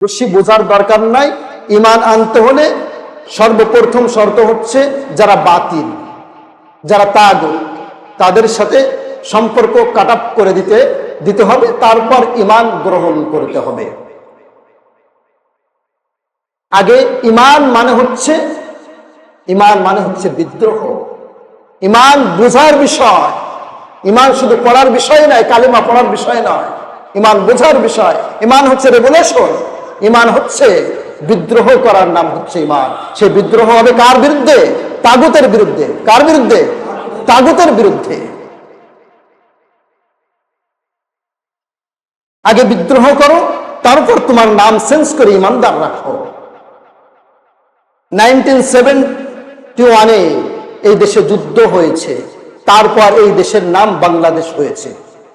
বেশি বোঝার দরকার নাই। ঈমান আনতে হলে সর্বপ্রথম শর্ত হচ্ছে যারা বাতিল, যারা তাগুত, তাদের সাথে সম্পর্ক কাট অফ করে দিতে হবে, তারপর ঈমান গ্রহণ করতে হবে। আগে ঈমান মানে হচ্ছে বিদ্রোহ। ঈমান বোঝার বিষয়। ঈমান শুধু পড়ার বিষয় নয়, কালিমা পড়ার বিষয় নয়, ঈমান বোঝার বিষয়। ঈমান হচ্ছে রেভুলেশন। ঈমান হচ্ছে বিদ্রোহ করার নাম হচ্ছে ঈমান। সেই বিদ্রোহ হবে কার বিরুদ্ধে? তাগুতের বিরুদ্ধে। কার বিরুদ্ধে? তাগুতের বিরুদ্ধে। আগে বিদ্রোহ করো, তারপর তোমার নাম চেঞ্জ করে ঈমানদার রাখো। 1971-এ এই দেশে যুদ্ধ হয়েছে, তারপর এই দেশের নাম বাংলাদেশ হয়েছে।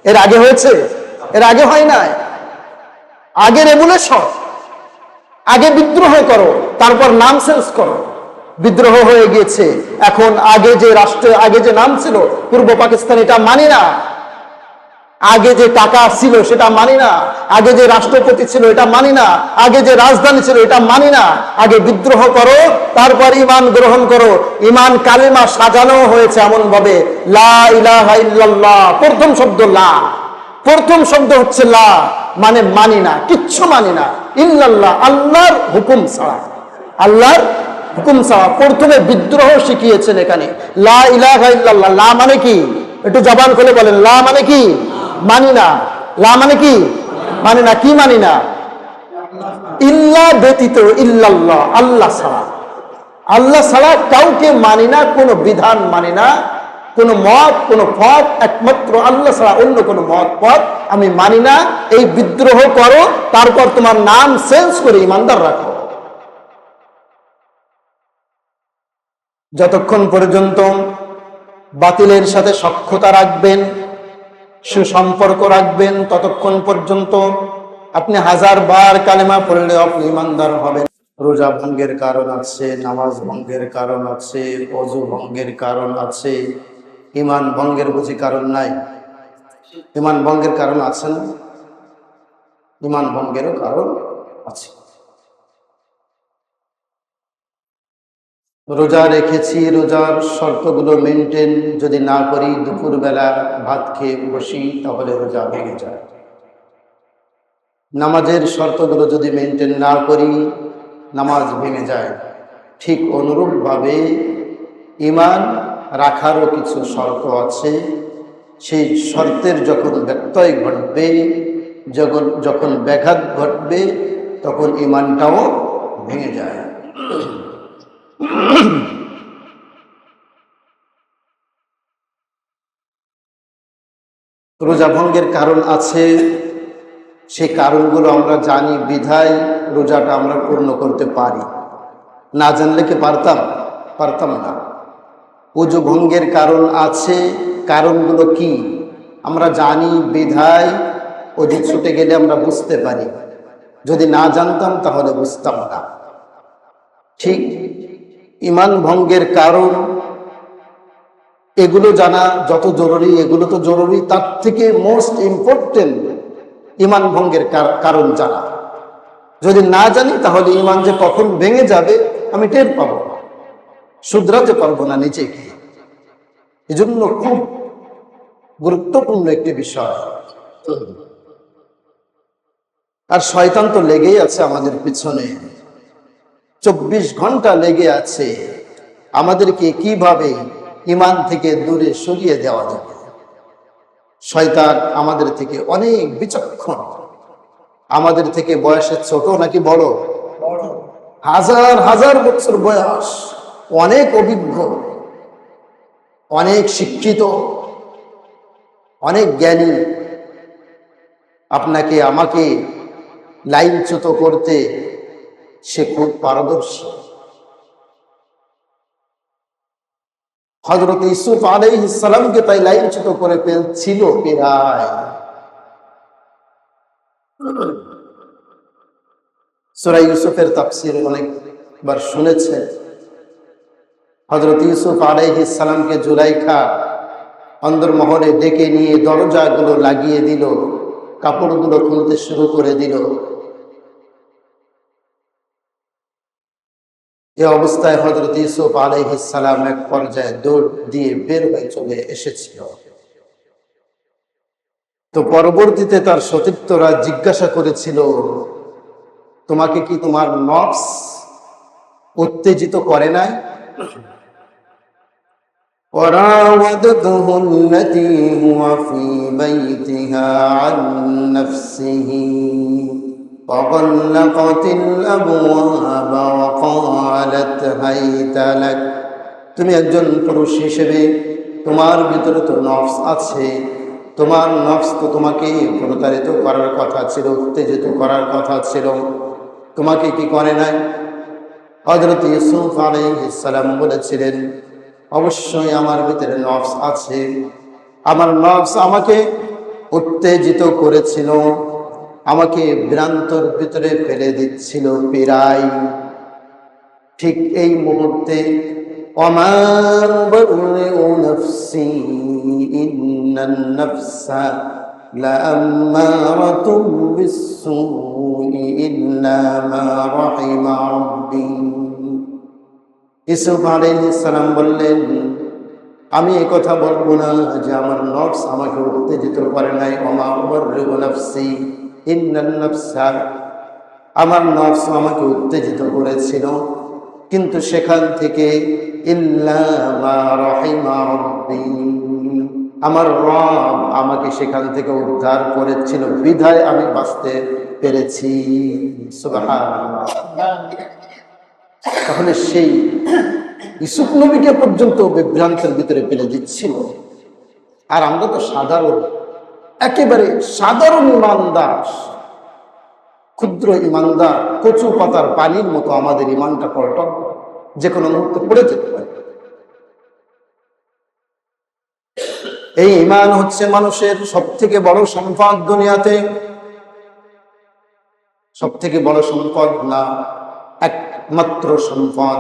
এর আগে হয়েছে? এর আগে হয় নাই। আগে রেভুলেশন, আগে বিদ্রোহ করো, তারপর নাম চেঞ্জ করো। বিদ্রোহ হয়ে গিয়েছে, এখন আগে যে নাম ছিল পূর্ব পাকিস্তান, এটা মানি না। আগে যে টাকা ছিল সেটা মানি না। আগে যে রাষ্ট্রপতি ছিল এটা মানি না। আগে যে রাজধানী ছিল এটা মানি না। আগে বিদ্রোহ করো, তারপর ঈমান গ্রহণ করো। ঈমান কালিমা সাজানো হয়েছে এমন ভাবে, লা ইলাহা ইল্লাল্লাহ, প্রথম শব্দ লা, প্রথম শব্দ হচ্ছে লা, মানে মানি না, কিচ্ছু মানি না। ইল্লাল্লাহ, আল্লাহর হুকুম ছাড়া, আল্লাহর হুকুম ছাড়া। প্রথমে বিদ্রোহ শিখিয়েছেন এখানে। লা ইলাহা ইল্লাল্লাহ, লা মানে কি? একটু জবান খুলে বলেন, লা মানে কি? মানি না। লা মানে কি? মানি না। কি মানি না? ইল্লাহ ব্যতীত, ইল্লাল্লাহ, আল্লাহ ছাড়া। আল্লাহ ছাড়া কাউকে মানি না, কোনো বিধান মানি না, কোনো মত, কোনো পথ, একমাত্র আল্লাহ ছাড়া অন্য কোনো মত পথ আমি মানি না। এই বিদ্রোহ করো, তারপর তোমার নাম চেঞ্জ করে ঈমানদার রাখো। যতক্ষণ পর্যন্ত বাতিলের সাথে সখ্যতা রাখবেন, সুসম্পর্ক রাখবেন, ততক্ষণ পর্যন্ত আপনি 1000 বার কালেমা পড়লে আপনি ঈমানদার হবেন। রোজা ভঙ্গের কারণ আছে, নামাজ ভঙ্গের কারণ আছে, ওযু ভঙ্গের কারণ আছে। ঈমান ভঙ্গের বুঝি কারণ নাই? ঈমান ভঙ্গের কারণ আছে না? ঈমান ভঙ্গেরও কারণ আছে। রোজা রেখেছি, রোজার শর্তগুলো মেনটেন যদি না করি, দুপুরবেলা ভাত খেয়ে বসি, তাহলে রোজা ভেঙে যায়। নামাজের শর্তগুলো যদি মেনটেন না করি, নামাজ ভেঙে যায়। ঠিক অনুরূপভাবে ঈমান রাখারও কিছু শর্ত আছে। সেই শর্তের যখন ব্যত্যয় ঘটবে, যখন ব্যাঘাত ঘটবে, তখন ঈমানটাও ভেঙে যায়। রোজা ভঙ্গের কারণ আছে, সেই কারণগুলো আমরা জানি বিধায় রোজাটা আমরা পূর্ণ করতে পারি। না জানলে কি পারতাম না। ওযু ভঙ্গের কারণ আছে, কারণগুলো কি আমরা জানি বিধায় ওযু ছুটে গেলে আমরা বুঝতে পারি। যদি না জানতাম তাহলে বুঝতাম না। ঠিক ঈমান ভঙ্গের কারণ এগুলো জানা যত জরুরি, এগুলো তো জরুরি, তার থেকে মোস্ট ইম্পর্টেন্ট ঈমান ভঙ্গের কারণ জানা। যদি না জানি তাহলে ঈমান যে কখন ভেঙে যাবে আমি টের পাবো না, শুধরাতে পারবো না নিজেকে। এজন্য খুব গুরুত্বপূর্ণ একটি বিষয়। আর শয়তান তো লেগেই আছে আমাদের পিছনে, 24 ঘন্টা লেগে আছে আমাদেরকে কিভাবে ঈমান থেকে দূরে সরিয়ে দেওয়া যাবে। শয়তান আমাদের থেকে অনেক বিচক্ষণ, আমাদের থেকে বয়সে ছোট নাকি বড়? হাজার হাজার বছর বয়স, অনেক অভিজ্ঞ, অনেক শিক্ষিত, অনেক জ্ঞানী। আপনাকে আমাকে লাইনচ্যুত করতে সে খুব পারদর্শী। হযরত ইউসুফ আলাইহিস সালামকে তাই লাইনচ্যুত করে ফেলছিল প্রায়। সূরা ইউসুফের তাফসীর অনেকবার শুনেছেন। হযরত ইউসুফ আলাইহিস সালামকে জুলাইখা অন্দরমহলে ডেকে নিয়ে দরজাগুলো লাগিয়ে দিল, কাপড়গুলো খুলতে শুরু করে দিল। এই অবস্থায় হযরত ইউসুফ আলাইহিস সালাম এক পর্যায়ে দৌড় দিয়ে বের হয়ে চলে এসেছিল। তো পরবর্তীতে তার সতীর্থরা জিজ্ঞাসা করেছিল, তোমাকে কি তোমার নফস উত্তেজিত করে নাই? وراودته التي هو في بيتها عن نفسه وغلقت الأبواب وقالت هيت لك। তুমি একজন পুরুষ হিসেবে তোমার ভিতরে তো নফস আছে, তোমার নফস তো তোমাকে প্রতারিত করার কথা ছিল, উত্তেজিত করার কথা ছিল, তোমাকে কি করে নাই? হযরত ইউসুফ আলাইহিস সালাম বলেছিলেন, অবশ্যই আমার ভিতরে নফস আছে, আমার নফস আমাকে উত্তেজিত করেছিল, আমাকে ভ্রান্তর ভিতরে ফেলে দিচ্ছিল পীড়াই। ঠিক এই মুহূর্তে ওমা উবাররিউ নাফসি ইন্নান নাফসা লাআম্মারাতুম বিসসুই ইল্লা মা রাহিমা রাব্বি। ইউসুফ আলাইহিস সালাম বললেন, আমি এই কথা বলবো না যে আমার নফস আমাকে উত্তেজিত করে নাই। ওমা উবাররিউ নাফসি ইন্নান নাফসা, আমার নফস আমাকে উত্তেজিত করেছিল, কিন্তু সেখান থেকে ইল্লা মা রাহিমা রাব্বি, আমার রব আমাকে সেখান থেকে উদ্ধার করেছিল, বিধায় আমি বাঁচতে পেরেছি। সুবহানাল্লাহ। তাহলে সেই ইউসুফ নবীকে পর্যন্ত বিভ্রান্তের ভিতরে ফেলে দিচ্ছিল, আর আমরা তো সাধারণ, একেবারে সাধারণ ইমানদার, ক্ষুদ্র ইমানদার, কচু পাতার পানির মতো আমাদের ইমানটা পল্টন যে কোনো মুহূর্তে পড়ে যেতে পারে। এই ইমান হচ্ছে মানুষের সব থেকে বড় সম্পদ দুনিয়াতে। সব থেকে বড় সম্পদ না, একমাত্র সম্পদ,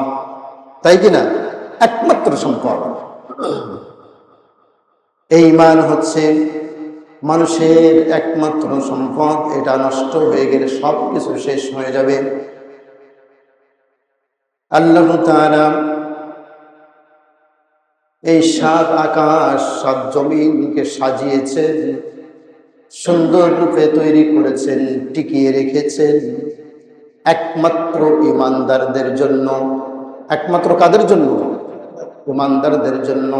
তাই কিনা? একমাত্র সম্পদ এই ইমান হচ্ছে মানুষের একমাত্র সম্পদ। এটা নষ্ট হয়ে গেলে সবকিছু শেষ হয়ে যাবে। আল্লাহ তাআলা এই 7 আকাশ 7 জমিনকে সাজিয়েছেন, সুন্দর রূপে তৈরি করেছেন, টিকিয়ে রেখেছেন একমাত্র ইমানদারদের জন্য। একমাত্র কাদের জন্য? ইমানদারদের জন্য।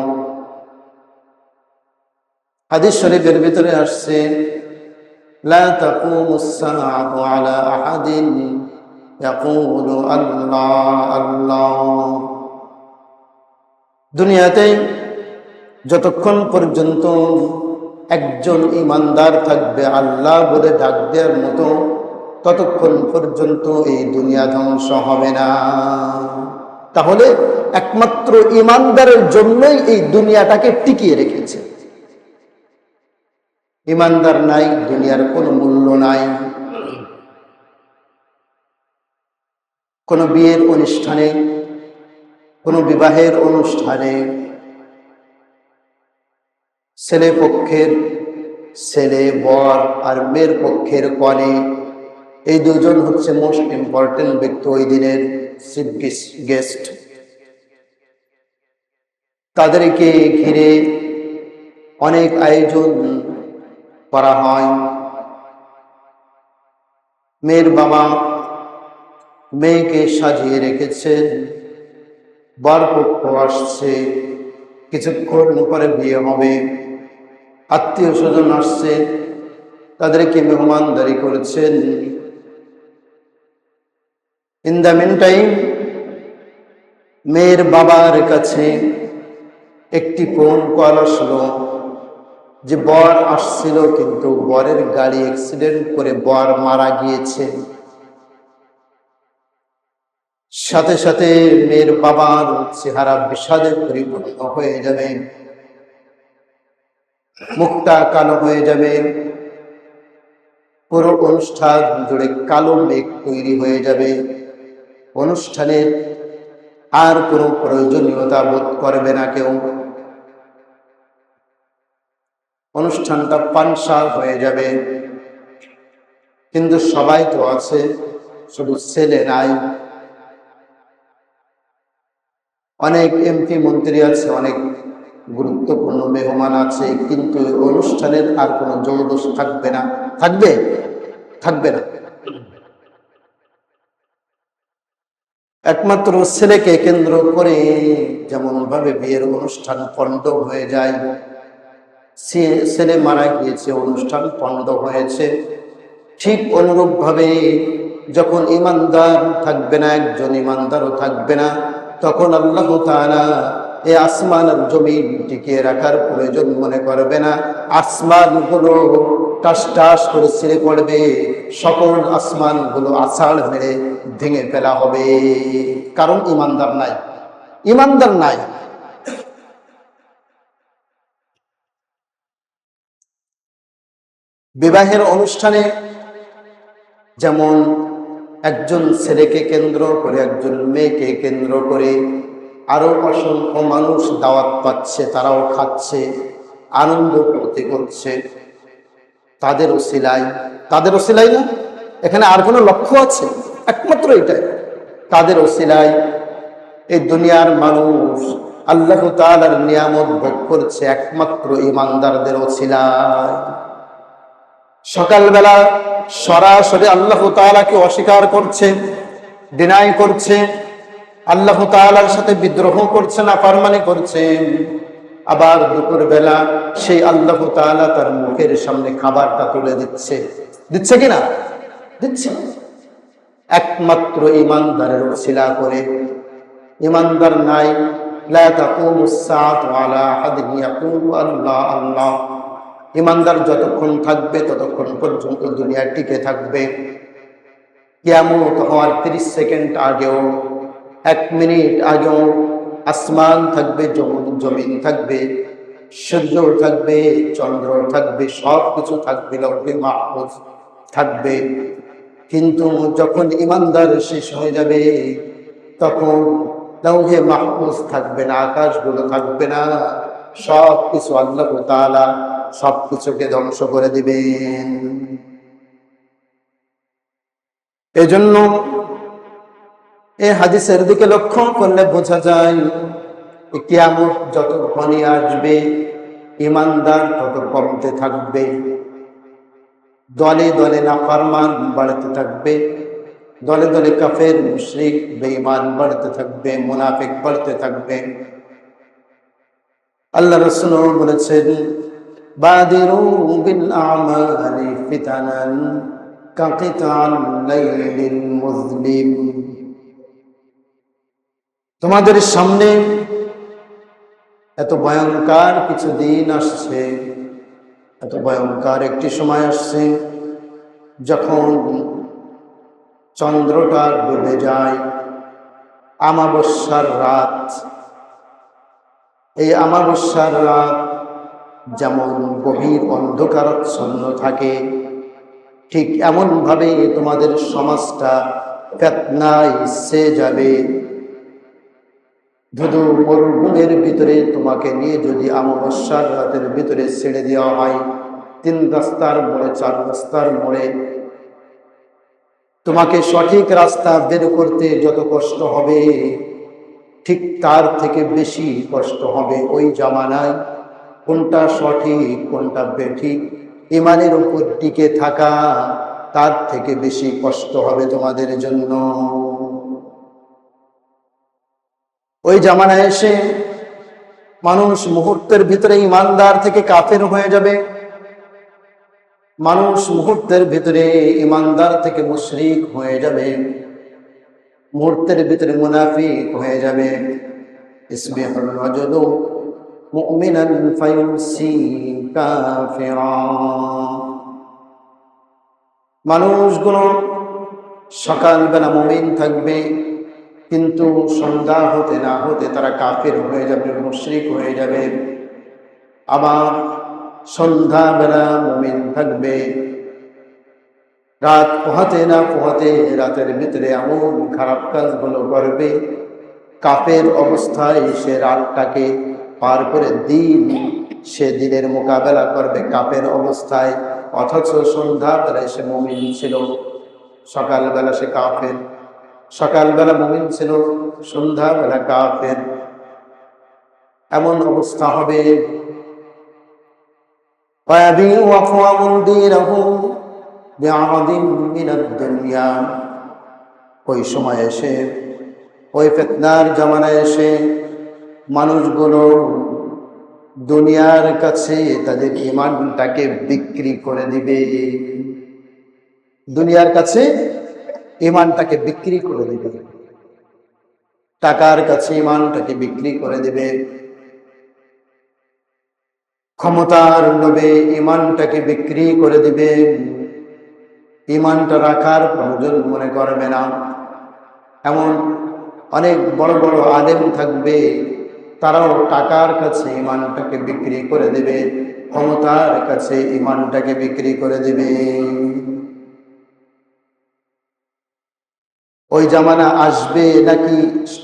হাদিস শরীফের ভিতরে আসছে, লা তাকুমুস সাআতু আলা আহাদিন ইয়াকুলু আল্লাহ আল্লাহ। দুনিয়াতে যতক্ষণ পর্যন্ত একজন ইমানদার থাকবে আল্লাহ বলে ডাক দেওয়ার মতো, ততক্ষণ পর্যন্ত এই দুনিয়া ধ্বংস হবে না। তাহলে একমাত্র ইমানদারের জন্যই এই দুনিয়াটাকে টিকিয়ে রেখেছে। ইমানদার নাই, দুনিয়ার কোনো মূল্য নাই। কোনো বিয়ের অনুষ্ঠানে, কোনো বিবাহের অনুষ্ঠানে ছেলে পক্ষের ছেলে বর আর মেয়ের পক্ষের কনে, এই দুজন হচ্ছে মোস্ট ইম্পর্টেন্ট ব্যক্তি, ওই দিনের চিফ গেস্ট। তাদেরকে ঘিরে অনেক আয়োজন করা হয়। মেয়ের বাবা মেয়েকে সাজিয়ে রেখেছেন, বরপক্ষ আসছে, কিছুক্ষণ পরে বিয়ে হবে, আত্মীয় স্বজন আসছে, তাদেরকে মেহমানদারি করেছেন। ইন দ্য মিন টাইম মেয়ের বাবার কাছে একটি ফোন কল আসলো যে বর আসছিল, কিন্তু বরের গাড়ি অ্যাক্সিডেন্ট করে বর মারা গিয়েছে। সাথে সাথে মেয়ের বাবার চেহারা বিষাদে পরিপূর্ণ হয়ে যাবে, মুখটা কালো হয়ে যাবে, পুরো অনুষ্ঠান জুড়ে কালো মেঘ তৈরি হয়ে যাবে। অনুষ্ঠানের আর কোনো প্রয়োজনীয়তা বোধ করবে না কেউ। অনুষ্ঠানটা পানসা হয়ে যাবে, কিন্তু সবাই তো আছে, শুধু ছেলে নাই। অনেক এমপি মন্ত্রী আছে, অনেক গুরুত্বপূর্ণ মেহমান আছে, কিন্তু অনুষ্ঠানের আর কোনো জৌলুস থাকবে না। থাকবে? থাকবে না। একমাত্র ছেলেকে কেন্দ্র করে যেমন ভাবে বিয়ের অনুষ্ঠান পণ্ড হয়ে যায়, ছেলে মারা গিয়েছে, অনুষ্ঠান পণ্ড হয়েছে, ঠিক অনুরূপ ভাবে যখন ইমানদার থাকবে না, একজন ইমানদারও থাকবে না, তখন আল্লাহ তাআলা এই আসমান আর জমিন টিকিয়ে রাখার প্রয়োজন মনে করবে না। আসমানগুলো টাস টাস করে ছিঁড়ে পড়বে, সকল আসমানগুলো আছাড় মেরে ভেঙে ফেলা হবে, কারণ ইমানদার নাই। ইমানদার নাই। বিবাহের অনুষ্ঠানে যেমন একজন ছেলেকে কেন্দ্র করে, একজন মেয়েকে কেন্দ্র করে আরো অসংখ্য মানুষ দাওয়াত পাচ্ছে, তারাও খাচ্ছে, আনন্দ করতে করছে, তাদের ওসিলাই না, এখানে আর কোনো লক্ষ্য আছে? একমাত্র এটাই, তাদের ওসিলাই এই দুনিয়ার মানুষ আল্লাহ তাআলার নিয়ামত ভোগ করছে, একমাত্র ইমানদারদের ওসিলায়। সকালবেলা সরাসরি আল্লাহ তাআলাকে অস্বীকার করছে, ডিনাই করছে, আল্লাহ তাআলার সাথে বিদ্রোহ করছে, নাফরমানি করছে। আবার দুপুর বেলা সেই আল্লাহ তাআলা তার মুখের সামনে খাবারটা তুলে দিচ্ছে। দিচ্ছে কিনা? দিচ্ছে। একমাত্র ইমানদারের ওসিলা করে। ইমানদার নাই, লা তাকুমুস সাআতু আলা আহাদিন ইয়াকুলু আল্লাহ আল্লাহ। ইমানদার যতক্ষণ থাকবে ততক্ষণ পর্যন্ত দুনিয়া টিকে থাকবে। কিয়ামত হওয়ার 30 সেকেন্ড আগেও, 1 মিনিট আগেও আসমান থাকবে, জমিন থাকবে, সূর্য থাকবে, চন্দ্র থাকবে, সব কিছু থাকবে, লৌহে মাহফুজ থাকবে। কিন্তু যখন ইমানদার শেষ হয়ে যাবে, তখন লৌহে মাহফুজ থাকবে না, আকাশগুলো থাকবে না, সব কিছু আল্লাহ তাআলা সবকিছুকে ধ্বংস করে দিবেন। এজন্য এই হাদিসের দিকে লক্ষ্য করলে বোঝা যায়, কিয়ামত যত ঘনিয়ে আসবে ইমানদার তত কমতে থাকবে, দলে দলে নাফরমান বাড়তে থাকবে, দলে দলে কাফের মুশরিক বেঈমান বাড়তে থাকবে, মুনাফিক বাড়তে থাকবে। আল্লাহ রাসূল বলেছেন, বাদিরু বিল আমালি ফিতানান কাকিতাল লাইলিল মুজলিম। তোমাদের সামনে এত ভয়ঙ্কর কিছু দিন আসছে, এত ভয়ঙ্কর একটি সময় আসছে, যখন চন্দ্রটা ডুবে যায়, আমাবস্যার রাত। এই আমাবস্যার রাত যেমন গভীর অন্ধকারাচ্ছন্ন থাকে, ঠিক এমন ভাবে তোমাদের সমাজটা ফিতনায় ছেয়ে যাবে। ধুধু মরুভূমির ভিতরে তোমাকে নিয়ে যদি আমাবস্যার রাতের ভিতরে ছেড়ে দেওয়া হয়, 3 রাস্তার মোড়ে, 4 রাস্তার মোড়ে, তোমাকে সঠিক রাস্তা বের করতে যত কষ্ট হবে, ঠিক তার থেকে বেশি কষ্ট হবে ওই জামানায় কোনটা সঠিক কোনটা বেঠিক ঈমানের উপর টিকে থাকা, তার থেকে বেশি কষ্ট হবে তোমাদের জন্য। ওই জামানায় এসে মানুষ মুহূর্তের ভিতরে ইমানদার থেকে কাফের হয়ে যাবে, মানুষ মুহূর্তের ভিতরে ইমানদার থেকে মুশরিক হয়ে যাবে, মুহূর্তের ভিতরে মুনাফিক হয়ে যাবে। ইসবিহুর রাজুলু মুমিনান ফায়ুমসি কাফিরা। মানুষগুলো সকালবেলা মুমিন থাকবে, কিন্তু সন্ধ্যা হতে না হতে তারা কাফির হয়ে যাবে, মুশরিক হয়ে যাবে। আবার সন্ধ্যাবেলা মুমিন থাকবে, রাত পোহাতে না পোহাতে রাতের ভিতরে এমন খারাপ কাজগুলো করবে, কাফের অবস্থায় সে রাতটাকে পার করে দিন, সে দিনের মোকাবেলা করবে কাফের অবস্থায়। অথচ সন্ধ্যাবেলায় সে মুমিন ছিল, সকালবেলা সে কাফের। সকালবেলা মুমিন ছিল, সন্ধ্যাবেলা কাফের। এমন অবস্থা হবে ويبيع أقوام دينه بعرض من الدنيا। ওই সময় এসে, ওই ফিতনার জামানায় এসে মানুষগুলো দুনিয়ার কাছে তাদের ঈমানটাকে বিক্রি করে দিবে। দুনিয়ার কাছে ঈমানটাকে বিক্রি করে দিবে, টাকার কাছে ঈমানটাকে বিক্রি করে দিবে, ক্ষমতার লোভে ঈমানটাকে বিক্রি করে দিবে। ঈমানটা রাখার প্রয়োজন মনে করবে না। এমন অনেক বড় বড় আলেম থাকবে, তারাও টাকার কাছে ঈমানটাকে বিক্রি করে দেবে, ক্ষমতার কাছে ঈমানটাকে বিক্রি করে দেবে। ওই জামানা আসবে নাকি?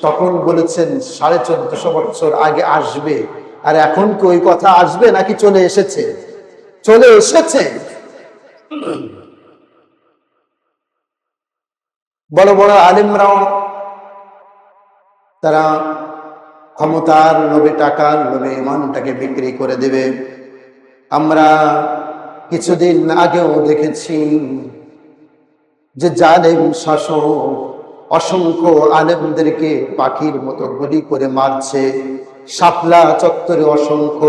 তখন বলেছেন 1450 বছর আগে আসবে, আর এখন কি ওই কথা আসবে নাকি চলে এসেছে? চলে এসেছে। বড় বড় আলেমরাও তারা ক্ষমতার লোভে, টাকার লোভে ঈমানটাকে বিক্রি করে দেবে। আমরা কিছুদিন আগেও দেখেছি যে জালেম শাসক অসংখ্য আলেমদেরকে পাখির মতো গুলি করে মারছে। শাপলা চত্বরে অসংখ্য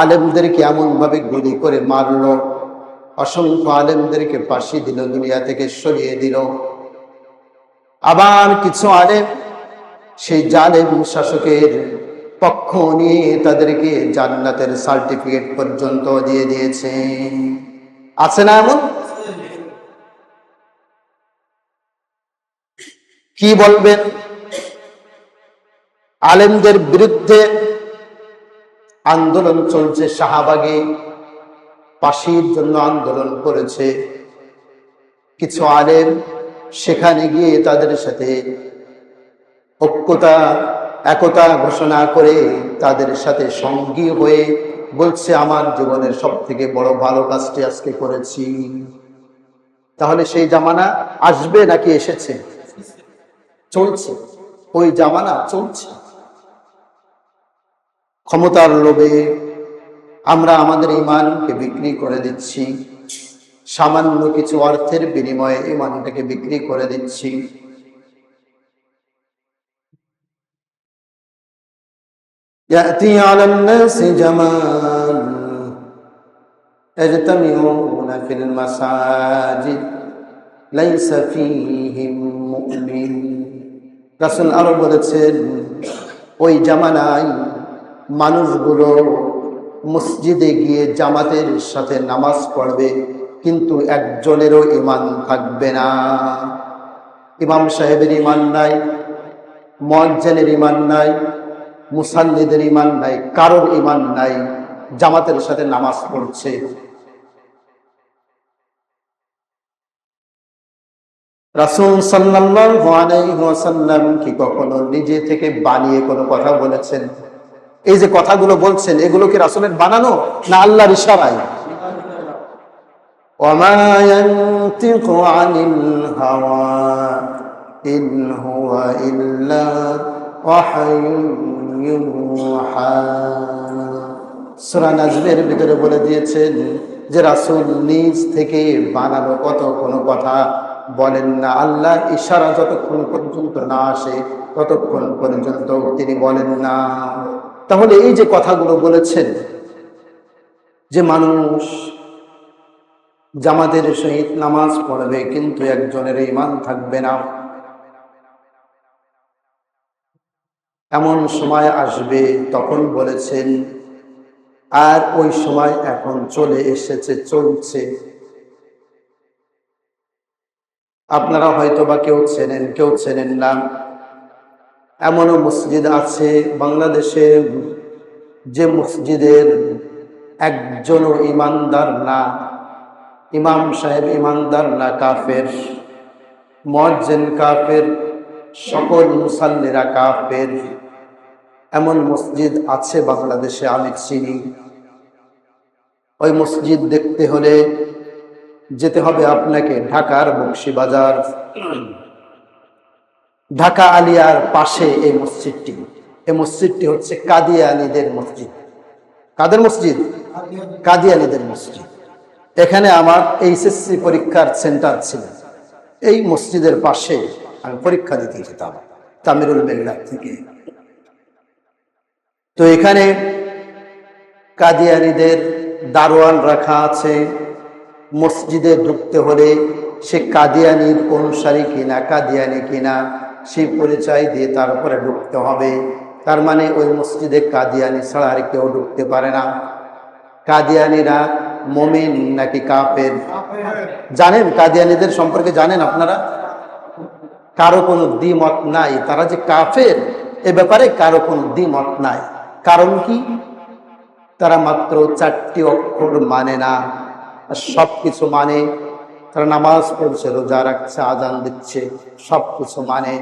আলেমদেরকে এমন ভাবে গুলি করে মারলো, অসংখ্য আলেমদেরকে ফাঁসি দিল, দুনিয়া থেকে সরিয়ে দিল। আবার কিছু আলেম সেই জালেম শাসকের পক্ষ নিয়ে তাদেরকে জান্নাতের সার্টিফিকেট পর্যন্ত দিয়ে দিয়েছে। আছে না এমন? কি বলবেন? আলেমদের বিরুদ্ধে আন্দোলন চলছে, শাহবাগে ফাঁসির জন্য আন্দোলন করেছে কিছু আলেম। সেখানে গিয়ে তাদের সাথে একতা ঘোষণা করে তাদের সাথে সঙ্গী হয়ে বলছে, আমার জীবনের সব থেকে বড় ভালো কাজটি আজকে করেছি। তাহলে সেই জামানা আসবে নাকি এসেছে? চলছে, ওই জামানা চলছে। ক্ষমতার লোভে আমরা আমাদের ঈমানকে বিক্রি করে দিচ্ছি, সামান্য কিছু অর্থের বিনিময়ে ঈমানটাকে বিক্রি করে দিচ্ছি। ইয়াতি আলান নাসি জামান ইয়াজতামিউনা ফিল মাসাজিদ লাইসা ফীহিম মুমিন। রাসূল আরো বলেছেন, ওই জামানায় মানুষগুলো মসজিদে গিয়ে জামাতের সাথে নামাজ পড়বে, কিন্তু একজনেরও ঈমান থাকবে না। ইমাম সাহেবের ঈমান নাই, মুয়াজ্জিনের ঈমান নাই, মুসাল্লিদের ঈমান নাই, কারোর ঈমান নাই, জামাতের সাথে নামাজ পড়ছে। রাসূল সাল্লাল্লাহু আলাইহি ওয়াসাল্লাম কি কখনো নিজে থেকে বানিয়ে কোনো কথা বলেছেন? এই যে কথাগুলো বলছেন, এগুলো কি রাসূলের বানানো না আল্লাহর ইশারায়? ওয়ামা ইয়ানতিকু আনিল হাওয়া ইন হুয়া ইল্লা ওয়াহয়ুন ইউহা। সূরা নাজমের ভিতরে বলে দিয়েছেন যে রাসূল নিজ থেকে বানানো কোনো কথা বলেন না। আল্লাহর ইশারা যতক্ষণ পর্যন্ত না আসে ততক্ষণ পর্যন্ত তিনি বলেন না। তাহলে এই যে কথাগুলো বলেছেন যে মানুষ জামাতের সহিত নামাজ পড়বে কিন্তু একজনের ঈমান থাকবে না, এমন সময় আসবে, তখন বলেছেন, আর ওই সময় এখন চলে এসেছে, চলছে। আপনারা হয়তো বা কেউ চেনেন, কেউ চেনেন না। এমনও মসজিদ আছে বাংলাদেশে যে মসজিদের একজনও ইমানদার না, ইমাম সাহেব ইমানদার না, কাফের, মুয়াজ্জিন কাফের, সকল মুসাল্লিরা কাফের। এমন মসজিদ আছে বাংলাদেশে, আমি চিনি। ওই মসজিদ দেখতে হলে যেতে হবে আপনাকে ঢাকার বকশীবাজার, ঢাকা আলিয়ার পাশে এই মসজিদটি। এই মসজিদটি হচ্ছে কাদিয়ানীদের মসজিদ। কাদের মসজিদ? কাদিয়ানীদের মসজিদ। এখানে আমার এইচএসসি পরীক্ষার সেন্টার ছিল। এই মসজিদের পাশে আমি পরীক্ষা দিতে যেতাম তামিরুল মিল্লাত থেকে। তো এখানে কাদিয়ানীদের দারোয়ান রাখা আছে। মসজিদে ঢুকতে হলে সে কাদিয়ানীর অনুসারী কিনা, কাদিয়ানী কিনা, সেই পরিচয় দিয়ে তারপরে ঢুকতে হবে। তার মানে ওই মসজিদে কাদিয়ানী ছাড়া আর কেউ ঢুকতে পারে না। কাদিয়ানীরা মুমিন নাকি কাফের জানেন? কাদিয়ানীদের সম্পর্কে জানেন আপনারা? কারো কোনো দ্বিমত নাই তারা যে কাফের, এ ব্যাপারে কারো কোনো দ্বিমত নাই। কারণ কি? তারা মাত্র 4টি অক্ষর মানে না, সবকিছু মানে। তারা নামাজ পড়ছে, রোজা রাখছে, আজান দিচ্ছে, সবকিছু মানে।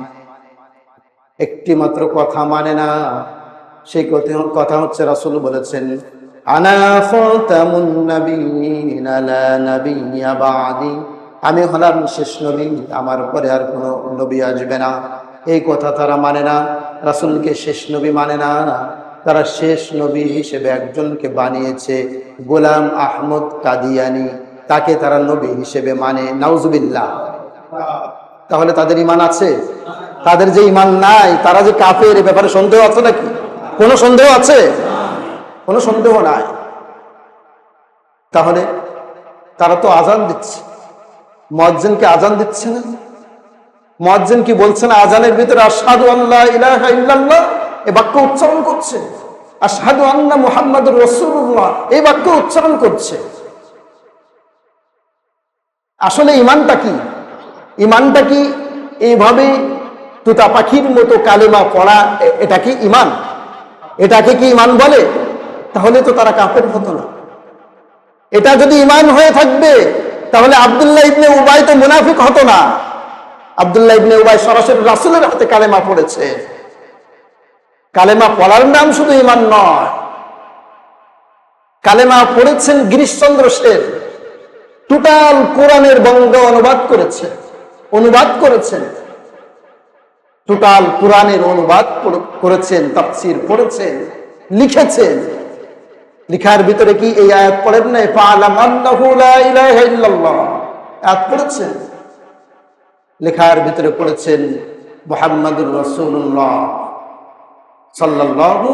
একটি মাত্র কথা মানে না, সেই কথা হচ্ছে রাসূল বলেছেন, আনা খাতামুন নাবিয়্যিনা লা নাবিয়্যা বা'দি, আমি হলাম শেষ নবী, আমার পরে আর কোনো নবী আসবে না। এই কথা তারা মানে না। রাসূলকে শেষ নবী মানে না। তারা শেষ নবী হিসেবে একজনকে বানিয়েছে, গোলাম আহমদ কাদিয়ানী, তাকে তারা নবী হিসেবে মানে। নাউজুবিল্লাহ। তাহলে তাদের ঈমান আছে? তাদের যে ঈমান নাই, তারা যে কাফের, এ ব্যাপারে সন্দেহ আছে নাকি? কোনো সন্দেহ আছে? কোনো সন্দেহ নাই। তাহলে তারা তো আজান দিচ্ছে, মুয়াজ্জিনকে আজান দিচ্ছে না? মুয়াজ্জিন কি বলছে না আজানের ভিতরে আশহাদু আল্লা ইলাহা ইল্লাল্লাহ, এই বাক্য উচ্চারণ করছে? আশহাদু আন্না মুহাম্মাদুর রাসূলুল্লাহ, এই বাক্য উচ্চারণ করছে। আসলে ঈমানটা কি? ঈমানটা কি এইভাবে তুতা পাখির মতো কালেমা পড়া, এটা কি ঈমান? এটাকে কি ঈমান বলে? তাহলে তো তারা কাফের হতো না। এটা যদি ঈমান হয়ে থাকবে তাহলে আব্দুল্লাহ ইবনে উবাই তো মুনাফিক হতো না। আব্দুল্লাহ ইবনে উবাই সরাসরি রাসূলের হাতে কালেমা পড়েছে। কালেমা পড়ার নাম শুধু ঈমান নয়, কালেমা পড়েছেন গিরিশচন্দ্র সেন, টোটাল কোরআনের বঙ্গ অনুবাদ করেছেন, টোটাল কোরআনের অনুবাদ করেছেন, তাফসীর পড়েছেন, লিখেছেন। লিখার ভিতরে কি এই আয়াত পড়েন না, ফাআলাম আন্নাহু লা ইলাহা ইল্লাল্লাহ, আয়াত পড়েছেন। লেখার ভিতরে পড়েছেন মুহাম্মাদুর রাসূলুল্লাহ সাল্লাল্লাহু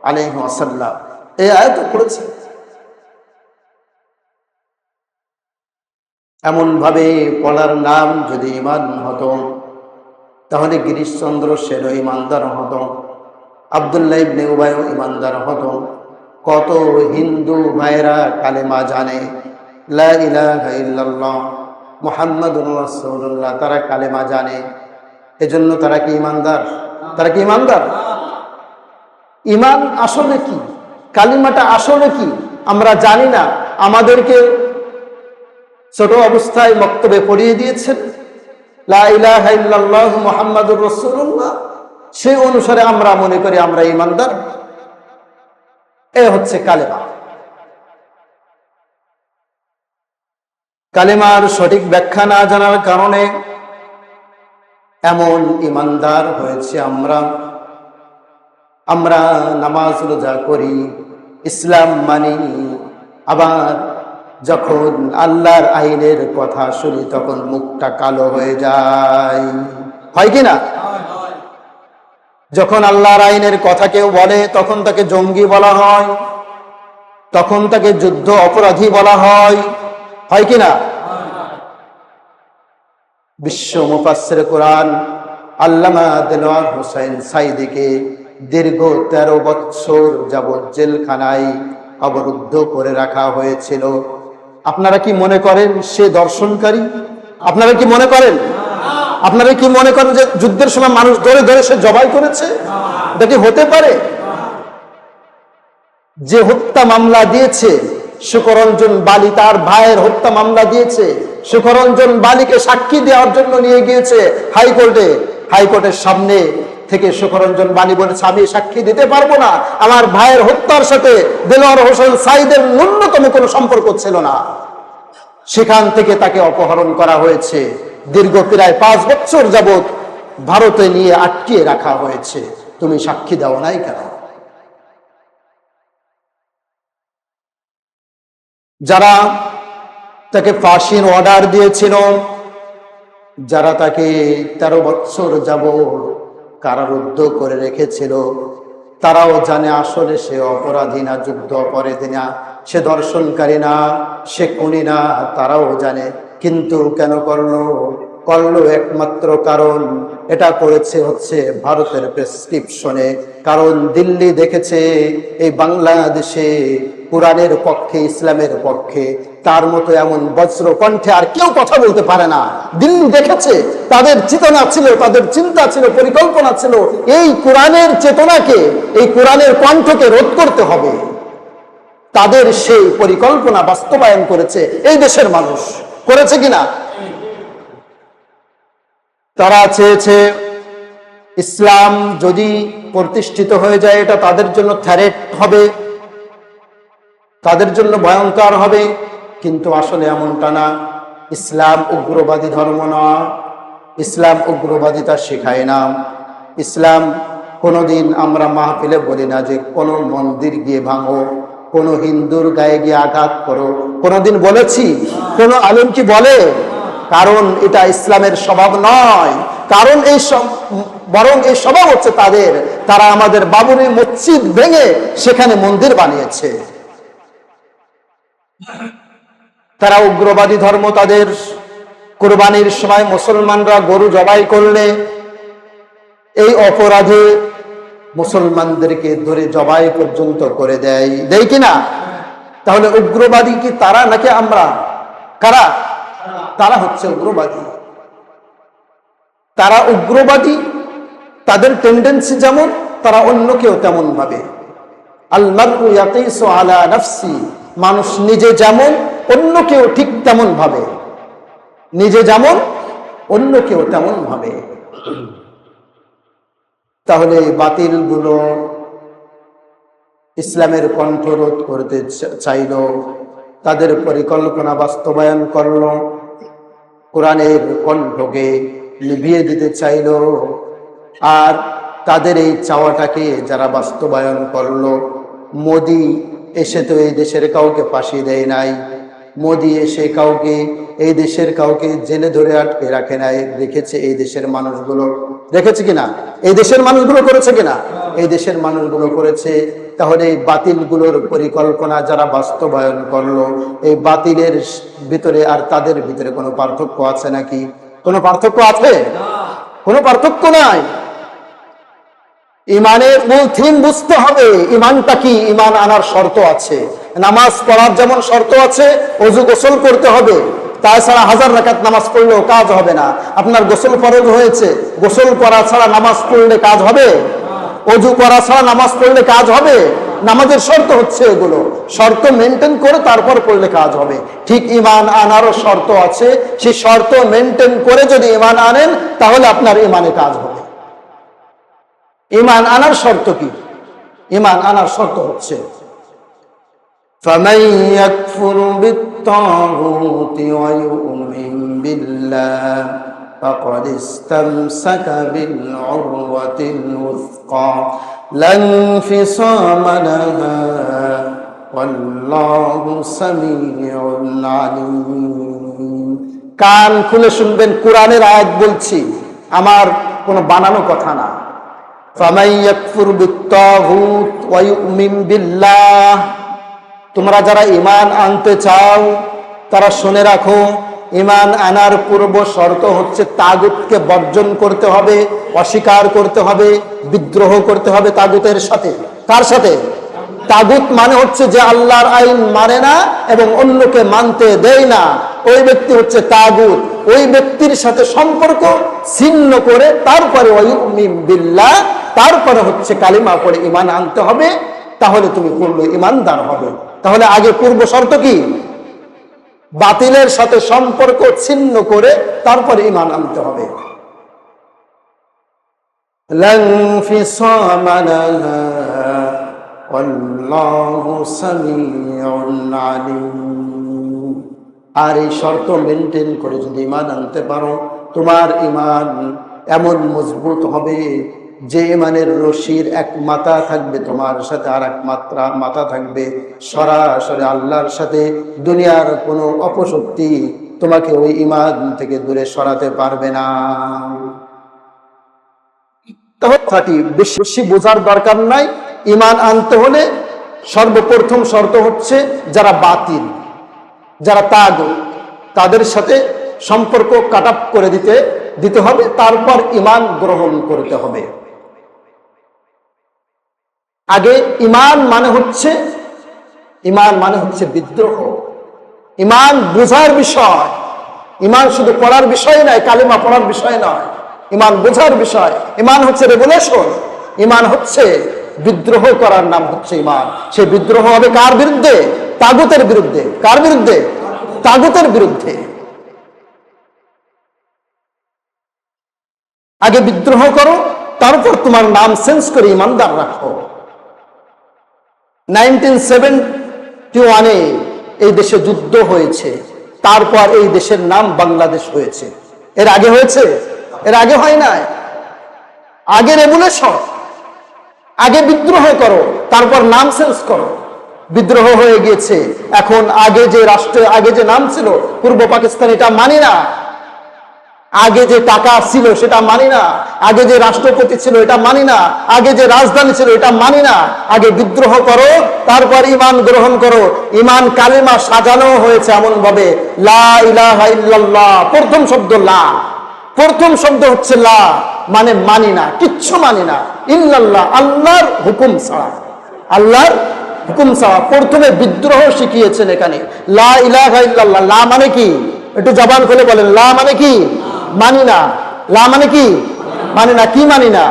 আলাইহি ওয়াসাল্লাম, এই আয়াত পড়েছেন। এমন ভাবে পড়ার নাম যদি ঈমান হতো তাহলে গিরিশচন্দ্র সেনও ঈমানদার হতো, আব্দুল্লাহ ইবনে উবাইও ঈমানদার হতো। কত হিন্দু ভাইরা কালেমা জানে, লা ইলাহা ইল্লাল্লাহ মুহাম্মাদুর রাসূলুল্লাহ, তারা কালেমা জানে। এজন্য তারা কি ঈমানদার? তারা কি ঈমানদার? ঈমান আসলে কি? কালিমাটা আসলে কি আমরা জানি না। আমাদেরকে ছোট অবস্থায় মক্তবে পড়িয়ে দিয়েছেন লা ইলাহা ইল্লাল্লাহ মুহাম্মাদুর রাসূলুল্লাহ, সেই অনুসারে আমরা মনে করি আমরা ঈমানদার। এ হচ্ছে কালেমা। কালেমার সঠিক ব্যাখ্যা না জানার কারণে এমন ঈমানদার হয়েছে আমরা নামাজ রোজা করি, ইসলাম মানি, আবার যখন আল্লাহর আইনের কথা শুনি তখন মুখটা কালো হয়ে যায়, হয় কি না? যখন আল্লাহর আইনের কথা কেউ বলে তখন তাকে জঙ্গি বলা হয়, তখন তাকে যুদ্ধ অপরাধী বলা হয়, হয় কি না? বিশ্ব মুফাসসির কোরআন আল্লামা দেলোয়ার হোসেন সাইদিকে দীর্ঘ 13 বছর যাবৎ জেলখানায় অবরুদ্ধ করে রাখা হয়েছিল। আপনারা কি মনে করেন সে দর্শনকারী? আপনারা কি মনে করেন? আপনারা কি মনে করেন যে যুদ্ধের সময় মানুষ ধরে ধরে সে জবাই করেছে? এটা কি হতে পারে? যে হত্যা মামলা দিয়েছে সুকরঞ্জন বালি, তার ভাইয়ের হত্যা মামলা দিয়েছে, সুকরঞ্জন বালিকে সাক্ষী দেওয়ার জন্য নিয়ে গিয়েছে হাইকোর্টের সামনে থেকে সুকরঞ্জন বালি বলেছে আমি সাক্ষী দিতে পারবো না, আমার ভাইয়ের হত্যার সাথে দেলোয়ার হোসেন সাইদের ন্যূনতম কোনো সম্পর্ক ছিল না। সেখান থেকে তাকে অপহরণ করা হয়েছে, দীর্ঘ প্রায় 5 বছর যাবৎ ভারতে নিয়ে আটকিয়ে রাখা হয়েছে। তো তুমি সাক্ষী দাও নাই কেন? যারা তাকে ফাঁসির অর্ডার দিয়েছিল, যারা তাকে 13 বছর যাবৎ কারারুদ্ধ করে রেখেছিল, তারাও জানে আসলে সে অপরাধী না, যুদ্ধ অপরাধী না, সে দর্শনকারী না, সে খুনি না, তারাও জানে। কিন্তু কেন করলো? একমাত্র কারণ, এটা করেছে হচ্ছে ভারতের প্রেসক্রিপশনে। কারণ দিল্লি দেখেছে এই বাংলাদেশে কোরআনের পক্ষে, ইসলামের পক্ষে তার মতো এমন বজ্র কণ্ঠে আর কেউ কথা বলতে পারে না। দিল্লি দেখেছে, তাদের চেতনা ছিল, তাদের চিন্তা ছিল, পরিকল্পনা ছিল, এই কোরআনের চেতনাকে, এই কোরআনের কণ্ঠকে রোধ করতে হবে। তাদের সেই পরিকল্পনা বাস্তবায়ন করেছে এই দেশের মানুষ। করেছে কিনা? তারা চেয়েছে ইসলাম যদি প্রতিষ্ঠিত হয়ে যায়, এটা তাদের জন্য থ্রেট হবে, তাদের জন্য ভয়ঙ্কর হবে। কিন্তু আসলে এমনটা না। ইসলাম উগ্রবাদী ধর্ম না, ইসলাম উগ্রবাদিতা শেখায় না। ইসলাম কোনোদিন আমরা মাহফিলে বলি না যে কোনো মন্দির গিয়ে ভাঙো, কোনো হিন্দুর গায়ে গিয়ে আঘাত করো। কোনোদিন বলেছি? কোনো আলেম কি বলে? কারণ এটা ইসলামের স্বভাব নয়। কারণ বরং এই স্বভাব হচ্ছে তাদের, তারা আমাদের বাবরি মসজিদ ভেঙে সেখানে মন্দির বানিয়েছে। তারা উগ্রবাদী ধর্ম। তাদের কুরবানির সময় মুসলমানরা গরু জবাই করলে এই অপরাধে মুসলমানদেরকে ধরে জবাই পর্যন্ত করে দেয় কিনা? তাহলে উগ্রবাদী কি তারা নাকি আমরা? কারা? তারা হচ্ছে উগ্রবাদী। তারা উগ্রবাদী, তাদের টেন্ডেন্সি যেমন, তারা অন্যকেও তেমন ভাবে। আল মারউ ইয়াকিসু আলা নাফসি, মানুষ নিজে যেমন অন্যকেও ঠিক তেমন ভাবে, নিজে যেমন অন্যকেও তেমন ভাবে। তাহলে বাতিলগুলো ইসলামের কণ্ঠরোধ করতে চাইল, তাদের পরিকল্পনা বাস্তবায়ন করল, কোরআনের কণ্ঠকে নিভিয়ে দিতে চাইল। আর তাদের এই চাওয়াটাকে যারা বাস্তবায়ন করলো, মোদি এসে তো এই দেশের কাউকে ফাঁসি দেয় নাই, মোদি এসে কাউকে, এই দেশের কাউকে জেলে ধরে আটকে রাখে নাই। রেখেছে এই দেশের মানুষগুলো, রেখেছে কিনা? এই দেশের মানুষগুলো করেছে কিনা? এই দেশের মানুষগুলো করেছে। তাহলে এই বাতিলগুলোর পরিকল্পনা যারা বাস্তবায়ন করলো, এই বাতিলের ভিতরে আর তাদের ভিতরে কোনো পার্থক্য আছে নাকি? কোনো পার্থক্য আছে? কোনো পার্থক্য নাই। ইমানের মূল থিম বুঝতে হবে। ইমানটা কি? ইমান আনার শর্ত আছে। নামাজ পড়ার যেমন শর্ত আছে, ওযু গোসল করতে হবে। তাছাড়া 1000 রাকাত নামাজ পড়লেও কাজ হবে না। আপনার গোসল ফরজ হয়েছে, গোসল করা ছাড়া নামাজ পড়লে কাজ হবে? ওযু করা ছাড়া নামাজ পড়লে কাজ হবে? নামাজের শর্ত হচ্ছে এগুলো, শর্ত মেনটেন করে তারপর পড়লে কাজ হবে। ঠিক ইমান আনারও শর্ত আছে, সেই শর্ত মেনটেন করে যদি ইমান আনেন তাহলে আপনার ইমানে কাজ হবে। ইমান আনার শর্ত কি? ইমান আনার শর্ত হচ্ছে فَمَن يَكْفُرْ بِالطَّاغُوتِ وَيُؤْمِنْ بِاللَّهِ فَقَدِ اسْتَمْسَكَ بِالْعُرْوَةِ الْوُثْقَى لَا انفِصَامَ لَهَا وَاللَّهُ سَمِيعٌ عَلِيمٌ। কান খুলে শুনবেন, কোরআনের আয়াত বলছি, আমার কোনো বানানো কথা না। فَمَن يَكْفُرْ بِالطَّاغُوتِ وَيُؤْمِنْ بِاللَّهِ, তোমরা যারা ঈমান আনতে চাও তারা শুনে রাখো, ঈমান আনার পূর্ব শর্ত হচ্ছে তাগুতকে বর্জন করতে হবে, অস্বীকার করতে হবে, বিদ্রোহ করতে হবে তাগুতের সাথে। কার সাথে? তাগুত মানে হচ্ছে যে আল্লাহর আইন মানে না এবং অন্যকে মানতে দেয় না, ওই ব্যক্তি হচ্ছে তাগুত। ওই ব্যক্তির সাথে সম্পর্ক ছিন্ন করে তারপরে ওয়ায়ুমিন বিল্লাহ, তারপরে হচ্ছে কালিমা পড়ে ঈমান আনতে হবে, তাহলে তুমি পূর্ণ ঈমানদার হবে। তাহলে আগে পূর্ব শর্ত কি? বাতিলের সাথে সম্পর্ক ছিন্ন করে তারপরে ঈমান আনতে হবে। লান ফিসামা লাহা ওয়াল্লাহু সামিউন আলিম। আর এই শর্ত মেনটেন করে যদি ঈমান আনতে পারো, তোমার ঈমান এমন মজবুত হবে যে ইমানের রশির এক মাথা থাকবে তোমার সাথে, আর এক মাথা থাকবে সরাসরি আল্লাহর সাথে। দুনিয়ার কোনো অপশক্তি তোমাকে ওই ইমান থেকে দূরে সরাতে পারবে না। বেশি বোঝার দরকার নাই। ইমান আনতে হলে সর্বপ্রথম শর্ত হচ্ছে যারা বাতিল, যারা তাগুত, তাদের সাথে সম্পর্ক কাট অফ করে দিতে হবে, তারপর ইমান গ্রহণ করতে হবে। আগে ইমান মানে হচ্ছে বিদ্রোহ। ইমান বোঝার বিষয়। ইমান শুধু পড়ার বিষয় নয়, কালিমা পড়ার বিষয় নয়, ইমান বোঝার বিষয়। ইমান হচ্ছে রেভুলেশন। ইমান হচ্ছে বিদ্রোহ করার নাম হচ্ছে ইমান। সে বিদ্রোহ হবে কার বিরুদ্ধে? তাগুতের বিরুদ্ধে। কার বিরুদ্ধে? তাগুতের বিরুদ্ধে। আগে বিদ্রোহ করো, তারপর তোমার নাম চেঞ্জ করে ইমানদার রাখো। 1971 এই দেশে যুদ্ধ হয়েছে, তারপর এই দেশের নাম বাংলাদেশ হয়েছে। এর আগে হয়েছে? এর আগে হয় নাই। আগে রেভুলেশন, আগে বিদ্রোহ করো, তারপর নাম চেঞ্জ করো। বিদ্রোহ হয়ে গিয়েছে, এখন আগে যে রাষ্ট্রে আগে যে নাম ছিল পূর্ব পাকিস্তান, এটা মানি না। আগে যে টাকা ছিল সেটা মানি না। আগে যে রাষ্ট্রপতি ছিল এটা মানি না। আগে যে রাজধানী ছিল এটা মানি না। আগে বিদ্রোহ করো, তারপর ইমান গ্রহণ করো। ইমান কালিমা সাজানো হয়েছে এমন ভাবে, লা ইলাহা ইল্লাল্লাহ, প্রথম শব্দ লা, প্রথম শব্দ হচ্ছে লা, মানে মানি না, কিচ্ছু মানি না। ইল্লাল্লাহ, আল্লাহর হুকুম ছাড়া, আল্লাহর হুকুম ছাড়া। প্রথমে বিদ্রোহ শিখিয়েছেন এখানে। লা ইলাহা ইল্লাল্লাহ, লা মানে কি? একটু জবান খুলে বলেন, লা মানে কি? মানি না। লা মানে কি? মানি না। কি মানি না?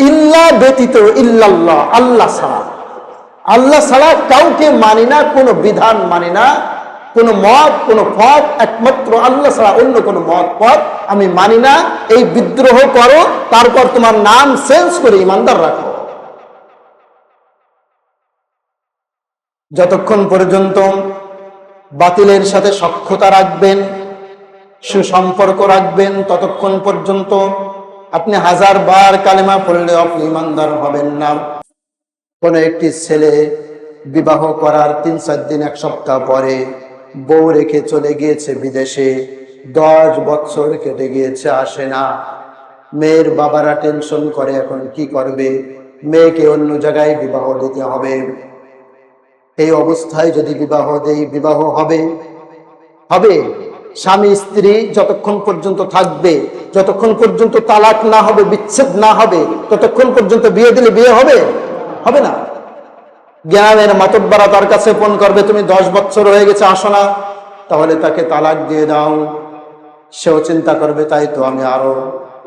ইল্লা ব্যতীত, ইল্লাল্লাহ, আল্লাহ ছাড়া। আল্লাহ ছাড়া কাউকে মানি না, কোনো বিধান মানি না, কোন মত, কোন পথ, একমাত্র আল্লাহ ছাড়া অন্য কোন মত পথ আমি মানি না। এই বিদ্রোহ করো, তারপর তোমার নাম চেঞ্জ করে ইমানদার রাখো। যতক্ষণ পর্যন্ত বাতিলের সাথে সখ্যতা রাখবেন, সুসম্পর্ক রাখবেন, ততক্ষণ পর্যন্ত আপনি 1000 বার কালেমা পড়লেও আপনি ইমানদার হবেন না। কোন একটি ছেলে বিবাহ করার 3-4 দিন, 1 সপ্তাহ পরে বউ রেখে চলে গিয়েছে বিদেশে, 10 বছর কেটে গিয়েছে, আসে না। মেয়ের বাবারা টেনশন করে, এখন কি করবে? মেয়েকে অন্য জায়গায় বিবাহ দিতে হবে। এই অবস্থায় যদি বিবাহ দেই, বিবাহ হবে? স্বামী স্ত্রী যতক্ষণ পর্যন্ত থাকবে, যতক্ষণ পর্যন্ত তালাক না হবে, বিচ্ছেদ না হবে, ততক্ষণ পর্যন্ত বিয়ে দিলে বিয়ে হবে? হবে না। জ্ঞানের মাতব্বরা তার কাছে ফোন করবে, তুমি 10 বছর হয়ে গেছে, আসো না, তাহলে তাকে তালাক দিয়ে দাও। সেও চিন্তা করবে, তাই তো, আমি আরো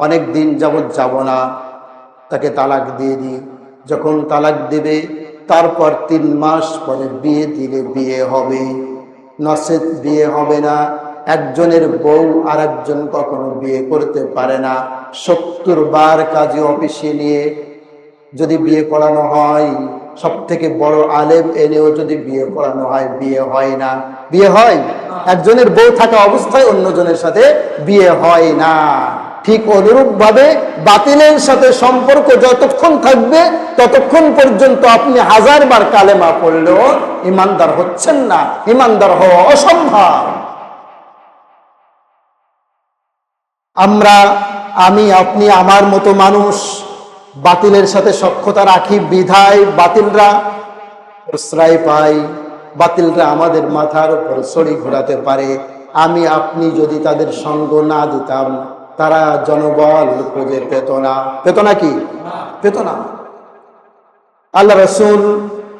অনেক দিন যাবৎ যাব না, তাকে তালাক দিয়ে দিই। যখন তালাক দিবে, তারপর 3 মাস পরে বিয়ে দিলে বিয়ে হবে, নচেত বিয়ে হবে না। একজনের বউ আর একজন কখনো বিয়ে করতে পারে না। 70 বার কাজী অফিসে নিয়ে যদি বিয়ে পড়ানো হয়, সব থেকে বড় আলেম এনেও যদি বিয়ে পড়ানো হয়, বিয়ে হয় না। বিয়ে হয়? একজনের বউ থাকা অবস্থায় অন্যজনের সাথে বিয়ে হয় না। ঠিক অনুরূপ ভাবে বাতিলের সাথে সম্পর্ক যতক্ষণ থাকবে, ততক্ষণ পর্যন্ত আপনি 1000 বার কালেমা পড়লেও ইমানদার হচ্ছেন না। ইমানদার হওয়া অসম্ভব। আমি, আপনি, আমার মতো মানুষ বাতিলের সাথে সখ্যতা রাখি বিধায় বাতিলরা প্রশ্রয় পায়, বাতিলরা আমাদের মাথার উপর ছড়ি ঘোরাতে পারে। আমি, আপনি যদি তাদের সঙ্গ না দিতাম, তারা জনবল খুঁজে পেত না। পেত না? কি পেত না? আল্লাহ রাসূল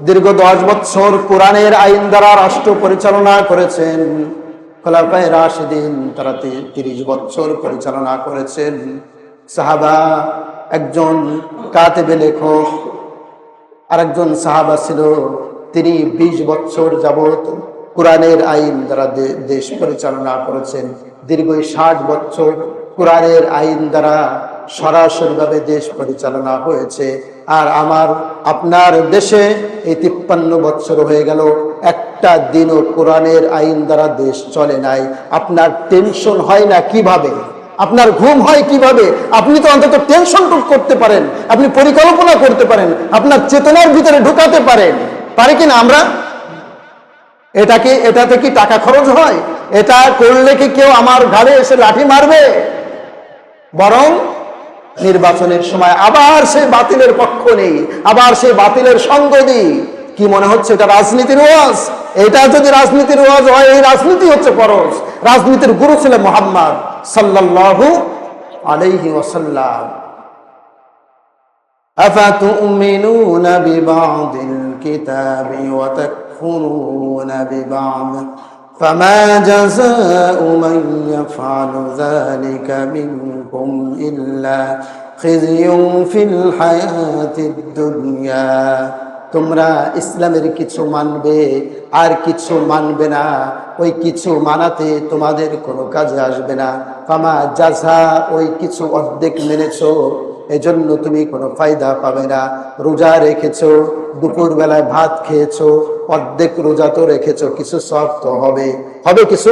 দীর্ঘ 10 বছর কোরআনের আইন দ্বারা রাষ্ট্র পরিচালনা করেছেন। খোলাফায়ে রাশিদিন তারা 30 বছর পরিচালনা করেছেন। সাহাবা, একজন কাতেবে লেখক, আর একজন সাহাবা ছিল, তিনি 20 বছর যাবত কোরআনের আইন দ্বারা দেশ পরিচালনা করেছেন। দীর্ঘ 60 বছর কোরআনের আইন দ্বারা সরাসরিভাবে দেশ পরিচালনা হয়েছে। আর আপনার দেশে এই 53 বছর হয়ে গেল, একটা দিনও কোরআনের আইন দ্বারা দেশ চলে নাই। আপনার টেনশন হয় না কিভাবে? আপনার ঘুম হয় কিভাবে? আপনি তো অন্তত টেনশন করতে পারেন, আপনি পরিকল্পনা করতে পারেন, আপনার চেতনার ভিতরে ঢুকাতে পারেন, পারি কিনা আমরা? এটাতে কি টাকা খরচ হয়? এটা করলে কি কেউ আমার ঘাড়ে এসে লাঠি মারবে? বরং নির্বাচনের সময় আবার সেই বাতিলের পক্ষ নেই, আবার সেই বাতিলের সঙ্গ দিই। কি মনে হচ্ছে এটা রাজনীতির ওয়াজ? এটা যদি রাজনীতির ওয়াজ হয়, এই রাজনীতি হচ্ছে ফরজ। রাজনীতির গুরু ছিলেন মুহাম্মদ সাল্লাল্লাহু আলাইহি ওয়াসাল্লাম। আফাতুমিনুনা বিবাদিল কিতাবি ওয়া তাকফুরুনা বিবাদ فما جزاء من يفعل ذلك منكم إلا خزي في الحياة الدنيا। তোমরা ইসলামের কিছু মানবে আর কিছু মানবে না, ওই কিছু মানাতে তোমাদের কোনো কাজে আসবে না। ফামা জাযা, ওই কিছু অর্ধেক মেনেছো, এজন্য তুমি কোনো ফায়দা পাবে না। রোজা রেখেছো, দুপুর বেলায় ভাত খেয়েছো, অর্ধেক রোজা তো রেখেছো, কিছু সব তো হবে, কিছু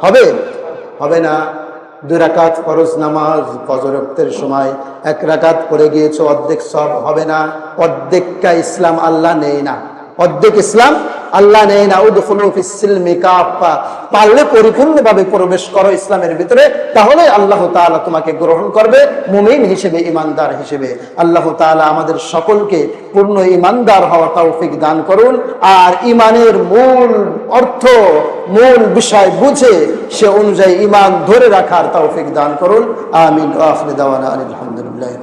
হবে? হবে না। 2 রাকাত ফরজ নামাজ ফজর ওয়াক্তের সময় 1 রাকাত পড়ে গিয়েছো, অর্ধেক সব হবে না। অর্ধেকটা ইসলাম আল্লাহ নেই না, অর্ধেক ইসলাম আল্লাহ নেই না। উদখুলু ফিস সিলমি কাফা, পারলে পরিপূর্ণভাবে প্রবেশ করো ইসলামের ভিতরে, তাহলে আল্লাহ তাআলা তোমাকে গ্রহণ করবে মুমিন হিসেবে, ইমানদার হিসেবে। আল্লাহ তাআলা আমাদের সকলকে পূর্ণ ইমানদার হওয়ার তৌফিক দান করুন, আর ইমানের মূল অর্থ, মূল বিষয় বুঝে সে অনুযায়ী ইমান ধরে রাখার তৌফিক দান করুন। আমিন। ওয়া আখিরু দাওয়ানা আলহামদুলিল্লাহি।